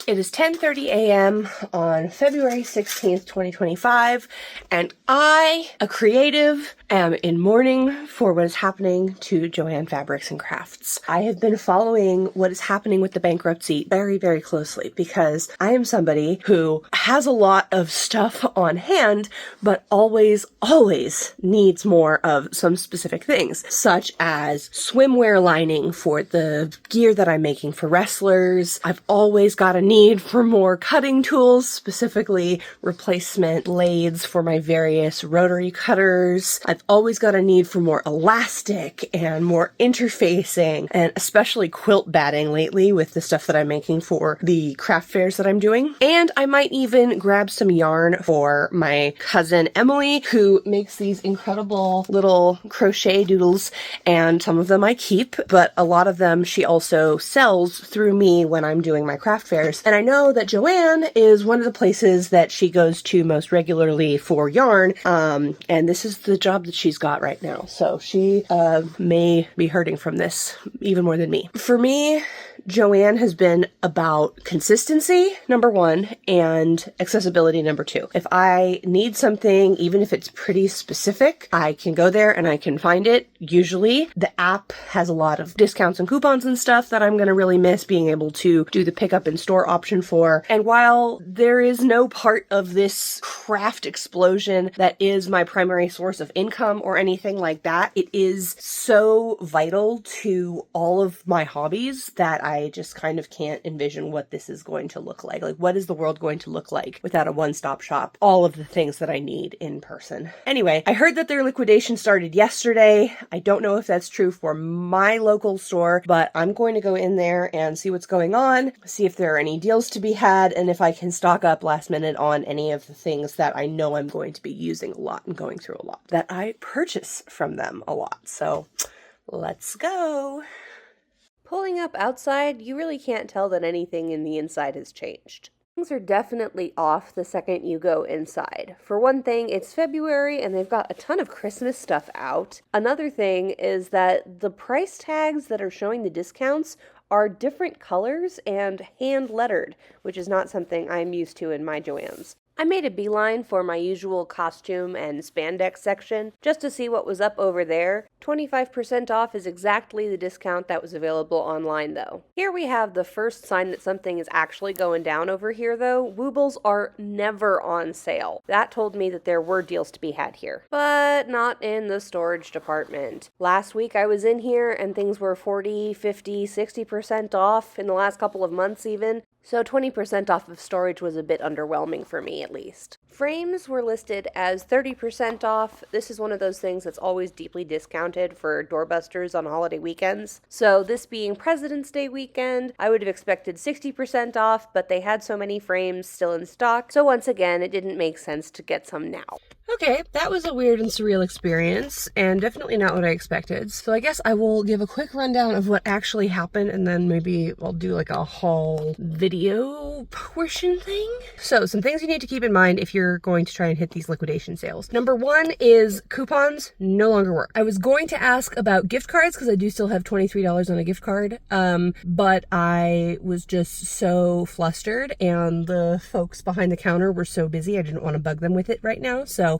It is 10:30 a.m. on February 16th, 2025, and I, a creative, am in mourning for what is happening to Joann Fabrics and Crafts. I have been following what is happening with the bankruptcy very, very closely because I am somebody who has a lot of stuff on hand, but always needs more of some specific things, such as swimwear lining for the gear that I'm making for wrestlers. I've always got a need for more cutting tools, specifically replacement lathes for my various rotary cutters. I've always got a need for more elastic and more interfacing, and especially quilt batting lately with the stuff that I'm making for the craft fairs that I'm doing. And I might even grab some yarn for my cousin Emily, who makes these incredible little crochet doodles, and some of them I keep, but a lot of them she also sells through me when I'm doing my craft fairs. And I know that Joann is one of the places that she goes to most regularly for yarn, and this is the job that she's got right now. So she may be hurting from this even more than me. For me, Joann has been about consistency, number one, and accessibility, number two. If I need something, even if it's pretty specific, I can go there and I can find it. Usually, the app has a lot of discounts and coupons and stuff that I'm going to really miss being able to do the pickup in store option for. And while there is no part of this craft explosion that is my primary source of income or anything like that, it is so vital to all of my hobbies that I just kind of can't envision what this is going to look like. Like, what is the world going to look like without a one-stop shop? All of the things that I need in person. Anyway, I heard that their liquidation started yesterday. I don't know if that's true for my local store, but I'm going to go in there and see what's going on, see if there are any deals to be had, and if I can stock up last minute on any of the things that I know I'm going to be using a lot and going through a lot, that I purchase from them a lot. So let's go. Pulling up outside, you really can't tell that anything in the inside has changed. Things are definitely off the second you go inside. For one thing, it's February and they've got a ton of Christmas stuff out. Another thing is that the price tags that are showing the discounts are different colors and hand lettered, which is not something I'm used to in my Joann's. I made a beeline for my usual costume and spandex section just to see what was up over there. 25% off is exactly the discount that was available online though. Here we have the first sign that something is actually going down over here though. Woobles are never on sale. That told me that there were deals to be had here, but not in the storage department. Last week I was in here and things were 40, 50, 60% off in the last couple of months even. So 20% off of storage was a bit underwhelming for me, at least. Frames were listed as 30% off. This is one of those things that's always deeply discounted for doorbusters on holiday weekends. So this being President's Day weekend, I would have expected 60% off, but they had so many frames still in stock. So once again, it didn't make sense to get some now. Okay, that was a weird and surreal experience, and definitely not what I expected. So I guess I will give a quick rundown of what actually happened, and then maybe I'll do like a haul video portion thing. So some things you need to keep in mind if you're going to try and hit these liquidation sales. Number one is coupons no longer work. I was going to ask about gift cards because I do still have $23 on a gift card, but I was just so flustered, and the folks behind the counter were so busy I didn't want to bug them with it right now. So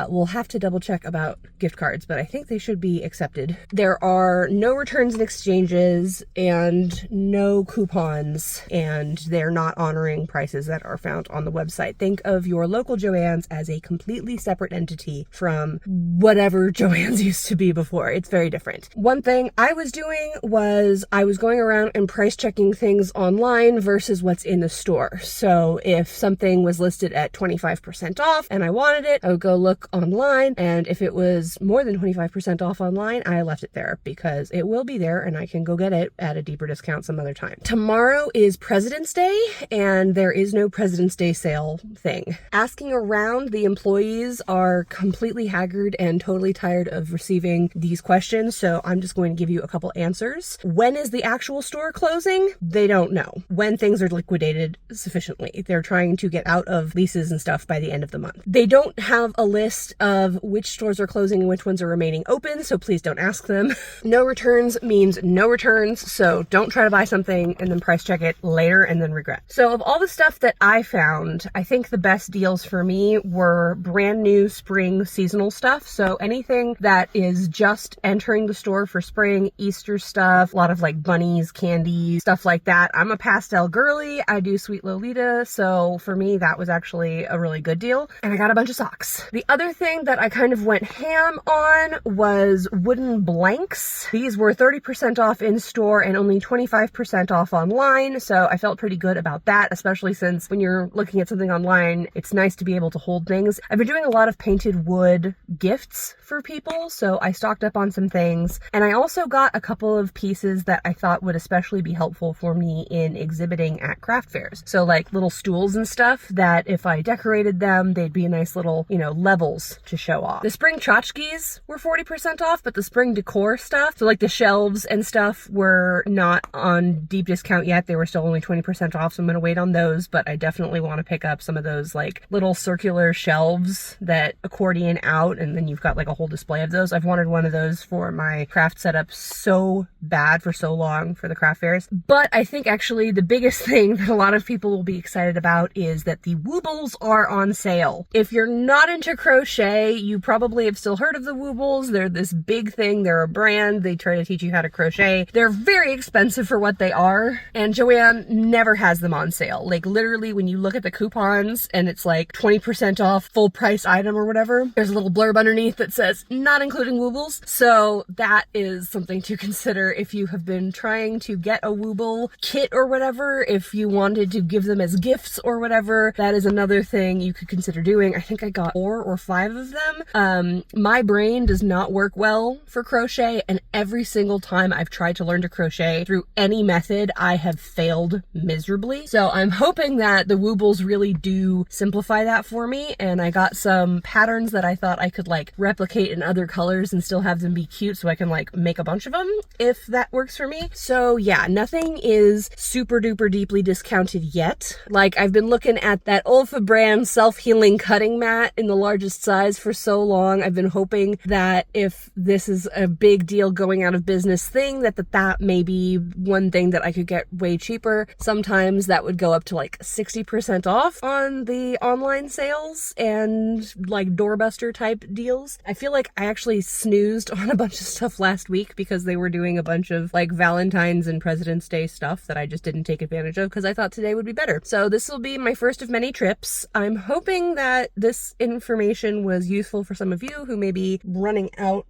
we'll have to double check about gift cards, but I think they should be accepted. There are no returns and exchanges and no coupons, and they're not honoring prices that are found on the website. Think of your local Joann's as a completely separate entity from whatever Joann's used to be before. It's very different. One thing I was doing was I was going around and price checking things online versus what's in the store. So if something was listed at 25% off and I wanted it, I would go look online, and if it was more than 25% off online, I left it there because it will be there and I can go get it at a deeper discount some other time. Tomorrow is President's Day and there is no President's Day sale thing. Asking around, the employees are completely haggard and totally tired of receiving these questions, so I'm just going to give you a couple answers. When is the actual store closing? They don't know. When things are liquidated sufficiently. They're trying to get out of leases and stuff by the end of the month. They don't have a list of which stores are closing and which ones are remaining open, so please don't ask them. No returns means no returns, so don't try to buy something and then price check it later and then regret. So of all the stuff that I found, I think the best deals for me were brand new spring seasonal stuff. So anything that is just entering the store for spring, Easter stuff, a lot of like bunnies, candy, stuff like that. I'm a pastel girly. I do Sweet Lolita. So for me, that was actually a really good deal. And I got a bunch of socks. The other thing that I kind of went ham on was wooden blanks. These were 30% off in store and only 25% off online. So I felt pretty good about that, especially since when you're looking at something online, it's nice to be able to hold things. I've been doing a lot of painted wood gifts for people, so I stocked up on some things. And I also got a couple of pieces that I thought would especially be helpful for me in exhibiting at craft fairs. So like little stools and stuff that if I decorated them, they'd be a nice little, you know, levels to show off. The spring tchotchkes were 40% off, but the spring decor stuff, so like the shelves and stuff, were not on deep discount yet. They were still only 20% off, so I'm gonna wait on those, but I definitely want to pick up some of those like little circular shelves that accordion out, and then you've got like a whole display of those. I've wanted one of those for my craft setup so bad for so long for the craft fairs. But I think actually the biggest thing that a lot of people will be excited about is that the Woobles are on sale. If you're not into crochet, you probably have still heard of the Woobles. They're this big thing. They're a brand. They try to teach you how to crochet. They're very expensive for what they are, and Joann never has them on sale. Like literally when you look at the coupons and it's like 20% off full price item or whatever, there's a little blurb underneath that says not including Woobles. So that is something to consider if you have been trying to get a Wooble kit or whatever. If you wanted to give them as gifts or whatever, that is another thing you could consider doing. I think I got 4 or 5 of them. My brain does not work well for crochet, and every single time I've tried to learn to crochet through any method, I have failed miserably. So I'm hoping that the Woobles really do simplify that for me, and I got some patterns that I thought I could like replicate in other colors and still have them be cute, so I can like make a bunch of them if that works for me. So yeah, nothing is super duper deeply discounted yet. Like I've been looking at that Olfa brand self-healing cutting mat in the largest size for so long. I've been hoping that if this is a big deal going out of business thing, that may be one thing that I could get way cheaper. Sometimes that would go up to like 60% off on the online sales and like doorbuster type deals. I feel like I actually snoozed on a bunch of stuff last week because they were doing a bunch of like Valentine's and President's Day stuff that I just didn't take advantage of because I thought today would be better. So this will be my first of many trips. I'm hoping that this information was useful for some of you who may be running out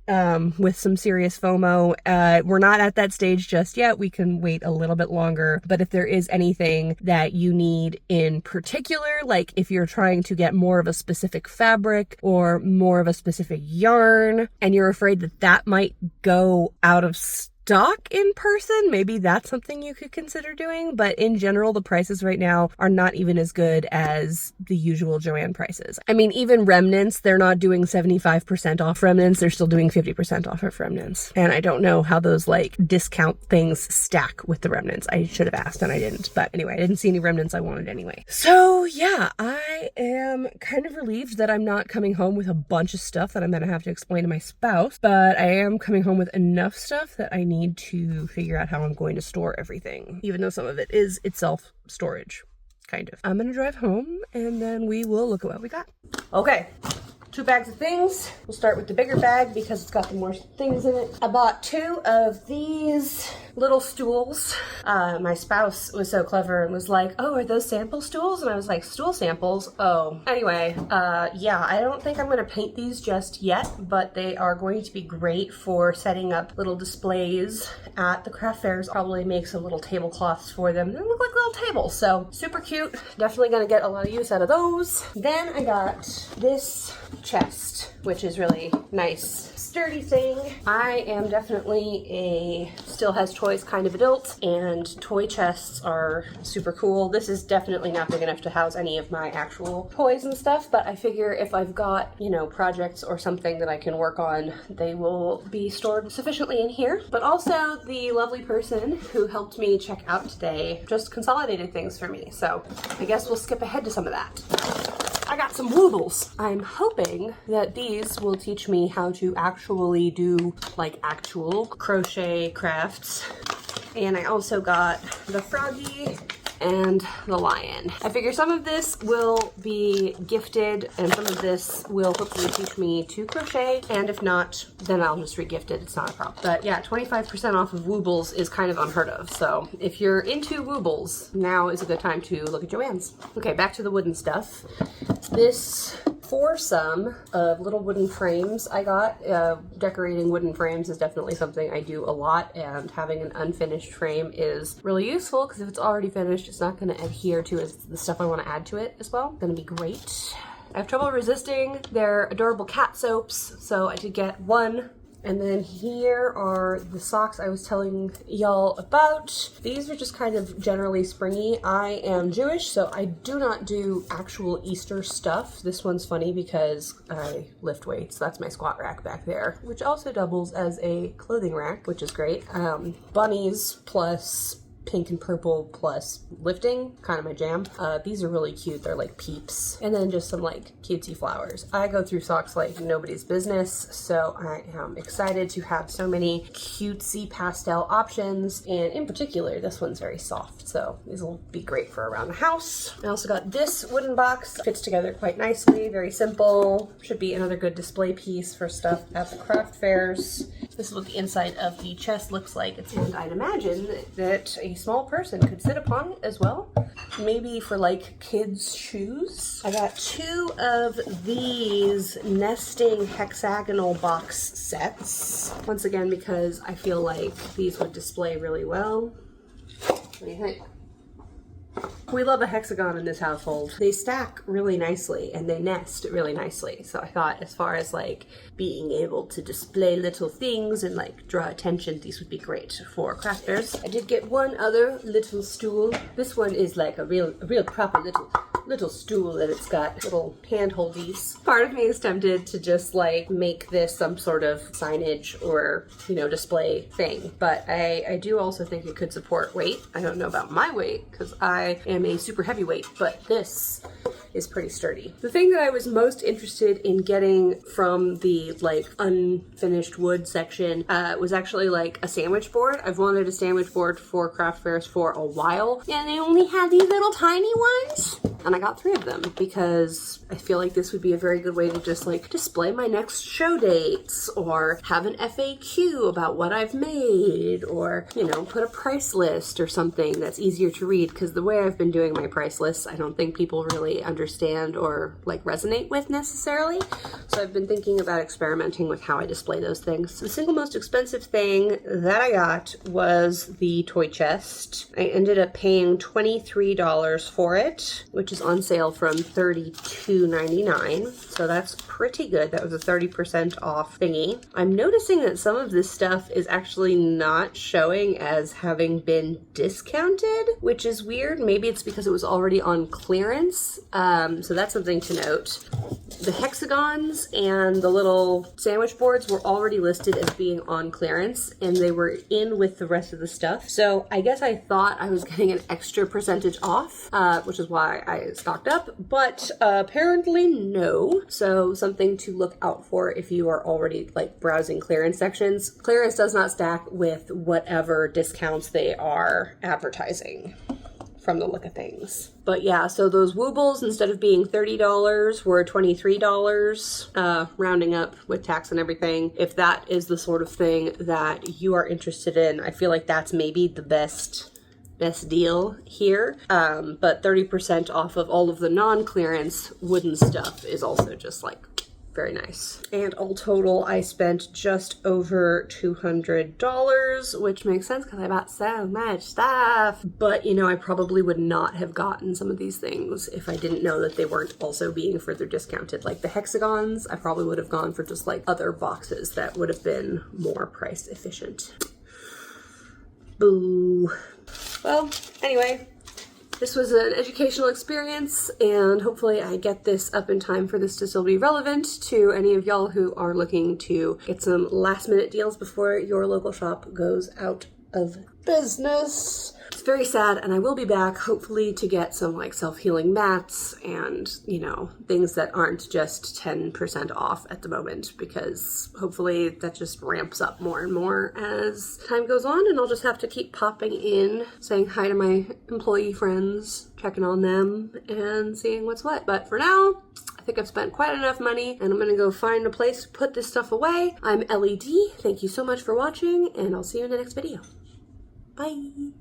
with some serious FOMO. We're not at that stage just yet. We can wait a little bit longer. But if there is anything that you need in particular, like if you're trying to get more of a specific fabric or more of a specific yarn and you're afraid that that might go out of stock in person, maybe that's something you could consider doing. But in general, the prices right now are not even as good as the usual Joann prices. I mean, even remnants, they're not doing 75% off remnants. They're still doing 50% off of remnants. And I don't know how those like discount things stack with the remnants. I should have asked and I didn't. But anyway, I didn't see any remnants I wanted anyway. So yeah, I am kind of relieved that I'm not coming home with a bunch of stuff that I'm going to have to explain to my spouse. But I am coming home with enough stuff that I need to figure out how I'm going to store everything, even though some of it is itself storage, kind of. I'm gonna drive home and then we will look at what we got. Okay, 2 bags of things. We'll start with the bigger bag because it's got the more things in it. I bought 2 of these little stools. My spouse was so clever and was like, oh, are those sample stools? And I was like, stool samples? Oh. Anyway, yeah, I don't think I'm going to paint these just yet, but they are going to be great for setting up little displays at the craft fairs. Probably make some little tablecloths for them. They look like little tables, so super cute. Definitely going to get a lot of use out of those. Then I got this chest, which is really nice, sturdy thing. I am definitely a still has toys kind of adult, and toy chests are super cool. This is definitely not big enough to house any of my actual toys and stuff, but I figure if I've got, you know, projects or something that I can work on, they will be stored sufficiently in here. But also the lovely person who helped me check out today just consolidated things for me, so I guess we'll skip ahead to some of that. I got some Woobles. I'm hoping that these will teach me how to actually do like actual crochet crafts. And I also got the Froggy and the lion. I figure some of this will be gifted and some of this will hopefully teach me to crochet, and if not, then I'll just re-gift it. It's not a problem. But yeah, 25% off of Woobles is kind of unheard of. So if you're into Woobles, now is a good time to look at Joann's. Okay, back to the wooden stuff. This foursome of little wooden frames I got. Decorating wooden frames is definitely something I do a lot, and having an unfinished frame is really useful because if it's already finished, it's not going to adhere to the stuff I want to add to it as well. It's going to be great. I have trouble resisting their adorable cat soaps, so I did get one. And then here are the socks I was telling y'all about. These are just kind of generally springy. I am Jewish, so I do not do actual Easter stuff. This one's funny because I lift weights. That's my squat rack back there, which also doubles as a clothing rack, which is great. Bunnies plus pink and purple plus lifting, kind of my jam. These are really cute. They're like peeps. And then just some like cutesy flowers. I go through socks like nobody's business, so I am excited to have so many cutesy pastel options. And in particular, this one's very soft, so these will be great for around the house. I also got this wooden box. Fits together quite nicely, very simple. Should be another good display piece for stuff at the craft fairs. This is what the inside of the chest looks like. And I'd imagine that a small person could sit upon it as well. Maybe for like kids' shoes. I got two of these nesting hexagonal box sets. Once again, because I feel like these would display really well. What do you think? We love a hexagon in this household. They stack really nicely and they nest really nicely. So I thought as far as like being able to display little things and like draw attention, these would be great for craft fairs. I did get one other little stool. This one is like a real proper little stool, and it's got little hand holdies. Part of me is tempted to just like make this some sort of signage or, you know, display thing. But I do also think it could support weight. I don't know about my weight because I am a super heavyweight, but this is pretty sturdy. The thing that I was most interested in getting from the like unfinished wood section was actually like a sandwich board. I've wanted a sandwich board for craft fairs for a while, and they only had these little tiny ones, and I got 3 of them because I feel like this would be a very good way to just like display my next show dates, or have an FAQ about what I've made, or, you know, put a price list or something that's easier to read, because the way I've been doing my price lists, I don't think people really understand or like resonate with necessarily. So I've been thinking about experimenting with how I display those things. The single most expensive thing that I got was the toy chest. I ended up paying $23 for it, which is on sale from $32.99. So that's pretty good. That was a 30% off thingy. I'm noticing that some of this stuff is actually not showing as having been discounted, which is weird. Maybe it's because it was already on clearance. So that's something to note. The hexagons and the little sandwich boards were already listed as being on clearance, and they were in with the rest of the stuff. So I guess I thought I was getting an extra percentage off, which is why I stocked up, but apparently no. So something to look out for if you are already like browsing clearance sections. Clearance does not stack with whatever discounts they are advertising, from the look of things. But yeah, so those Woobles, instead of being $30, were $23, rounding up with tax and everything. If that is the sort of thing that you are interested in, I feel like that's maybe the best deal here. But 30% off of all of the non-clearance wooden stuff is also just like very nice. And all total, I spent just over $200, which makes sense because I bought so much stuff. But, you know, I probably would not have gotten some of these things if I didn't know that they weren't also being further discounted. Like the hexagons, I probably would have gone for just like other boxes that would have been more price efficient. Boo. Well, anyway, this was an educational experience, and hopefully I get this up in time for this to still be relevant to any of y'all who are looking to get some last minute deals before your local shop goes out of business. It's very sad, and I will be back hopefully to get some like self-healing mats and, you know, things that aren't just 10% off at the moment, because hopefully that just ramps up more and more as time goes on, and I'll just have to keep popping in, saying hi to my employee friends, checking on them, and seeing what's what. But for now, I think I've spent quite enough money, and I'm gonna go find a place to put this stuff away. I'm LED. Thank you so much for watching, and I'll see you in the next video. Bye.